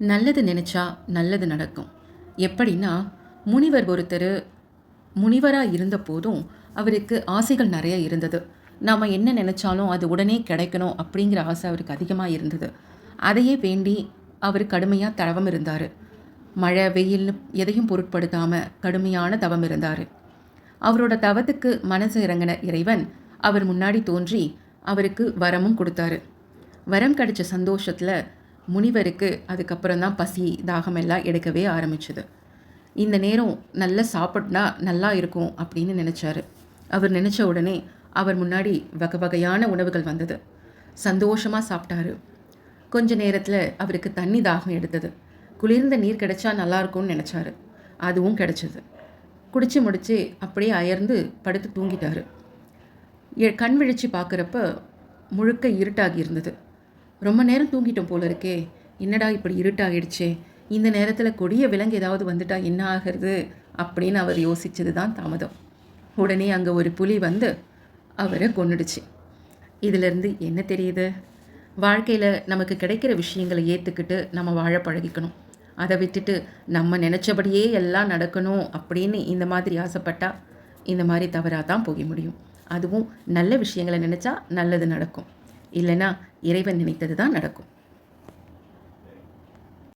நல்லது நினச்சா நல்லது நடக்கும். எப்படின்னா, முனிவர் ஒருத்தர் முனிவராக இருந்த போதும் அவருக்கு ஆசைகள் நிறைய இருந்தது. நாம் என்ன நினச்சாலும் அது உடனே கிடைக்கணும் அப்படிங்கிற ஆசை அவருக்கு அதிகமாக இருந்தது. அதையே வேண்டி அவர் கடுமையாக தவம் இருந்தார். மழை வெயில்னு எதையும் பொருட்படுத்தாமல் கடுமையான தவம் இருந்தார். அவரோட தவத்துக்கு மனசு இறங்கின இறைவன் அவர் முன்னாடி தோன்றி அவருக்கு வரமும் கொடுத்தாரு. வரம் கிடைச்ச சந்தோஷத்தில் முனிவருக்கு அதுக்கப்புறம் தான் பசி தாகம் எல்லாம் எடுக்கவே ஆரம்பிச்சுது. இந்த நேரம் நல்லா சாப்பிட்னா நல்லா இருக்கும் அப்படின்னு நினச்சாரு. அவர் நினச்ச உடனே அவர் முன்னாடி வகை வகையான உணவுகள் வந்தது. சந்தோஷமாக சாப்பிட்டாரு. கொஞ்ச நேரத்தில் அவருக்கு தண்ணி தாகம் எடுத்தது. குளிர்ந்த நீர் கிடைச்சா நல்லாயிருக்கும்னு நினச்சாரு. அதுவும் கிடைச்சது. குடிச்சு முடிச்சு அப்படியே அயர்ந்து படுத்து தூங்கிட்டாரு. கண் விழிச்சு பார்க்குறப்ப முழுக்க இருட்டாகி இருந்தது. ரொம்ப நேரம் தூங்கிட்டோம் போல இருக்கே, என்னடா இப்படி இருட்டாகிடுச்சே, இந்த நேரத்தில் கொடிய விலங்கு ஏதாவது வந்துட்டா என்ன ஆகிறது அப்படின்னு அவர் யோசித்தது தான் தாமதம். உடனே அங்கே ஒரு புலி வந்து அவரை கொன்னுடுச்சு. இதிலிருந்து என்ன தெரியுது? வாழ்க்கையில் நமக்கு கிடைக்கிற விஷயங்களை ஏற்றுக்கிட்டு நம்ம வாழ பழகிக்கணும். அதை விட்டுட்டு நம்ம நினச்சபடியே எல்லாம் நடக்கணும் அப்படின்னு இந்த மாதிரி ஆசைப்பட்டால் இந்த மாதிரி தவறாக தான் போக முடியும். அதுவும் நல்ல விஷயங்களை நினச்சா நல்லது நடக்கும். இல்லைன்னா இறைவன் நினைத்தது தான் நடக்கும்.